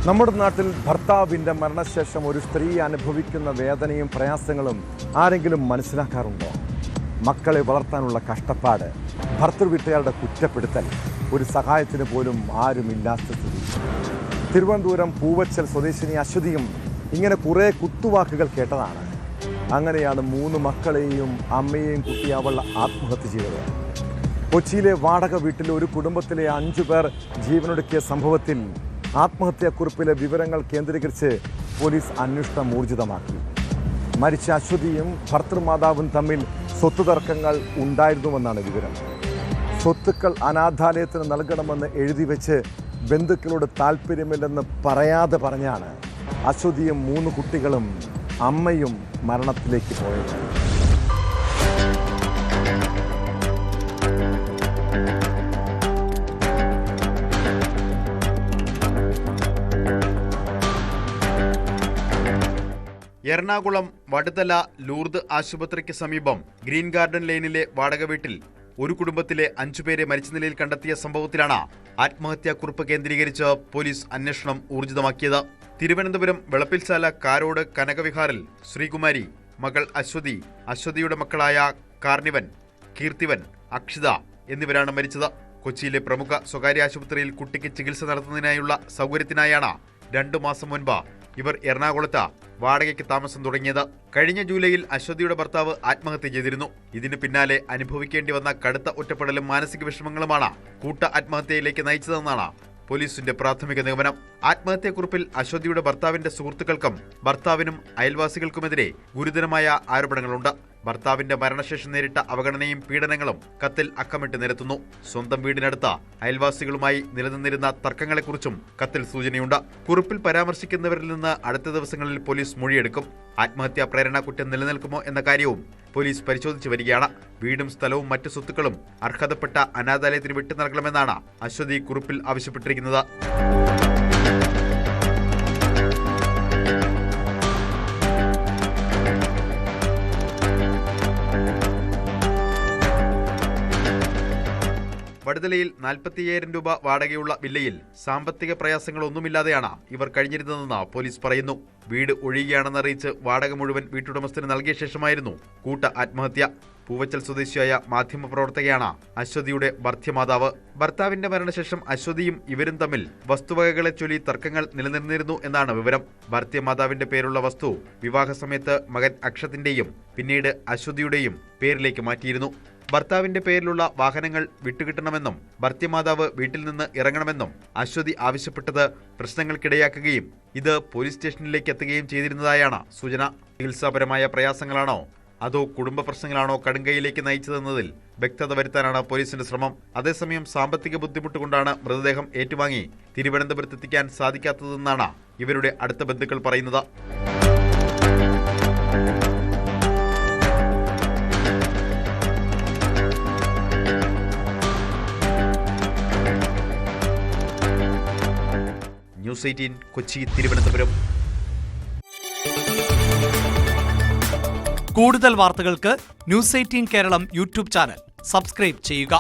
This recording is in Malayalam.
നമ്മുടെ നാട്ടിൽ ഭർത്താവിൻ്റെ മരണശേഷം ഒരു സ്ത്രീ അനുഭവിക്കുന്ന വേദനയും പ്രയാസങ്ങളും ആരെങ്കിലും മനസ്സിലാക്കാറുണ്ടോ? മക്കളെ വളർത്താനുള്ള കഷ്ടപ്പാട്, ഭർത്തൃവീട്ടുകാരുടെ കുറ്റപ്പെടുത്തൽ, ഒരു സഹായത്തിന് പോലും ആരുമില്ലാത്ത സ്ഥിതി. തിരുവനന്തപുരം പൂവച്ചൽ സ്വദേശിനി അശ്വതിയും ഇങ്ങനെ കുറേ കുത്തുവാക്കുകൾ കേട്ടതാണ്. അങ്ങനെയാണ് 3 മക്കളെയും അമ്മയെയും കുട്ടി അവൾ ആത്മഹത്യ ചെയ്തത്. കൊച്ചിയിലെ വാടക വീട്ടിലെ ഒരു കുടുംബത്തിലെ 5 പേർ ജീവനൊടുക്കിയ സംഭവത്തിൽ ആത്മഹത്യാക്കുറിപ്പിലെ വിവരങ്ങൾ കേന്ദ്രീകരിച്ച് പോലീസ് അന്വേഷണം ഊർജിതമാക്കി. മരിച്ച അശ്വതിയും ഭർത്തൃമാതാവും തമ്മിൽ സ്വത്ത് തർക്കങ്ങൾ ഉണ്ടായിരുന്നുവെന്നാണ് വിവരം. സ്വത്തുക്കൾ അനാഥാലയത്തിന് നൽകണമെന്ന് എഴുതി വെച്ച് ബന്ധുക്കളോട് താല്പര്യമില്ലെന്ന് പറയാതെ പറഞ്ഞാണ് അശ്വതിയും 3 കുട്ടികളും അമ്മയും മരണത്തിലേക്ക് പോയത്. എറണാകുളം വടുതല ലൂർദ് ആശുപത്രിക്ക് സമീപം ഗ്രീൻ ഗാർഡൻ ലൈനിലെ വാടക വീട്ടിൽ ഒരു കുടുംബത്തിലെ 5 പേരെ മരിച്ച നിലയിൽ കണ്ടെത്തിയ സംഭവത്തിലാണ് ആത്മഹത്യാക്കുറിപ്പ് കേന്ദ്രീകരിച്ച് പോലീസ് അന്വേഷണം ഊർജിതമാക്കിയത്. തിരുവനന്തപുരം വെളപ്പിൽശാല കാരോട് കനകവിഹാറിൽ ശ്രീകുമാരി, മകൾ അശ്വതി, അശ്വതിയുടെ മക്കളായ കാർണിവൻ, കീർത്തിവൻ, അക്ഷിത എന്നിവരാണ് മരിച്ചത്. കൊച്ചിയിലെ പ്രമുഖ സ്വകാര്യ ആശുപത്രിയിൽ കുട്ടിക്ക് ചികിത്സ നടത്തുന്നതിനായുള്ള സൗകര്യത്തിനായാണ് 2 മാസം മുൻപ് ഇവർ എറണാകുളത്ത് വാടകയ്ക്ക് താമസം തുടങ്ങിയത്. കഴിഞ്ഞ ജൂലൈയിൽ അശ്വതിയുടെ ഭർത്താവ് ആത്മഹത്യ ചെയ്തിരുന്നു. ഇതിന് പിന്നാലെ അനുഭവിക്കേണ്ടി വന്ന കടുത്ത ഒറ്റപ്പെടലും മാനസിക വിഷമങ്ങളുമാണ് കൂട്ട ആത്മഹത്യയിലേക്ക് നയിച്ചതെന്നാണ് പോലീസിന്റെ പ്രാഥമിക നിഗമനം. ആത്മഹത്യാക്കുറിപ്പിൽ അശ്വതിയുടെ ഭർത്താവിന്റെ സുഹൃത്തുക്കൾക്കും ഭർത്താവിനും അയൽവാസികൾക്കുമെതിരെ ഗുരുതരമായ ആരോപണങ്ങളുണ്ട്. ഭർത്താവിന്റെ മരണശേഷം നേരിട്ട അവഗണനയും പീഡനങ്ങളും കത്തിൽ അക്കമിട്ട് നിരത്തുന്നു. സ്വന്തം വീടിനടുത്ത അയൽവാസികളുമായി നിലനിന്നിരുന്ന തർക്കങ്ങളെക്കുറിച്ചും കത്തിൽ സൂചനയുണ്ട്. കുറിപ്പിൽ പരാമർശിക്കുന്നവരിൽ നിന്ന് അടുത്ത ദിവസങ്ങളിൽ പോലീസ് മൊഴിയെടുക്കും. ആത്മഹത്യാ പ്രേരണ കുറ്റം നിലനിൽക്കുമോ എന്ന കാര്യവും പോലീസ് പരിശോധിച്ചു വരികയാണ്. വീടും സ്ഥലവും മറ്റു സ്വത്തുക്കളും അർഹതപ്പെട്ട അനാഥാലയത്തിന് വിട്ടു നൽകണമെന്നാണ് അശ്വതി കുറിപ്പിൽ ആവശ്യപ്പെട്ടിരിക്കുന്നത്. വടുതലയിൽ 45,000 രൂപ വാടകയുള്ള വില്ലയിൽ സാമ്പത്തിക പ്രയാസങ്ങളൊന്നുമില്ലാതെയാണ് ഇവർ കഴിഞ്ഞിരുന്നതെന്ന് പോലീസ് പറയുന്നു. വീട് ഒഴിയുകയാണെന്നറിയിച്ച് വാടക മുഴുവൻ വീട്ടുടമസ്ഥന് നൽകിയ ശേഷമായിരുന്നു കൂട്ട ആത്മഹത്യ. പൂവച്ചൽ സ്വദേശിയായ മാധ്യമപ്രവർത്തകയാണ് അശ്വതിയുടെ ഭർത്തൃമാതാവ്. ഭർത്താവിന്റെ മരണശേഷം അശ്വതിയും ഇവരും തമ്മിൽ വസ്തുവകകളെ ചൊല്ലി തർക്കങ്ങൾ നിലനിന്നിരുന്നു എന്നാണ് വിവരം. ഭർത്തൃമാതാവിന്റെ പേരുള്ള വസ്തു വിവാഹ സമയത്ത് മകൻ അക്ഷത്തിന്റെയും പിന്നീട് അശ്വതിയുടെയും പേരിലേക്ക് മാറ്റിയിരുന്നു. ഭർത്താവിന്റെ പേരിലുള്ള വാഹനങ്ങൾ വിട്ടുകിട്ടണമെന്നും ഭർത്തൃമാതാവ് വീട്ടിൽ നിന്ന് ഇറങ്ങണമെന്നും അശ്വതി ആവശ്യപ്പെട്ടത് പ്രശ്നങ്ങൾക്കിടയാക്കുകയും ഇത് പോലീസ് സ്റ്റേഷനിലേക്ക് എത്തുകയും ചെയ്തിരുന്നതായാണ് സൂചന. ചികിത്സാപരമായ പ്രയാസങ്ങളാണോ അതോ കുടുംബ പ്രശ്നങ്ങളാണോ കടുങ്കയിലേക്ക് നയിച്ചതെന്നതിൽ വ്യക്തത വരുത്താനാണ് പോലീസിന്റെ ശ്രമം. അതേസമയം സാമ്പത്തിക ബുദ്ധിമുട്ട് കൊണ്ടാണ് മൃതദേഹം ഏറ്റുവാങ്ങി തിരുവനന്തപുരത്തെത്തിക്കാൻ സാധിക്കാത്തതെന്നാണ് ഇവരുടെ അടുത്ത ബന്ധുക്കൾ പറയുന്നത്. ന്യൂസ് 18 കൊച്ചി, തിരുവനന്തപുരം. കൂടുതൽ വാർത്തകൾക്ക് news 18 Keralam YouTube channel subscribe ചെയ്യുക.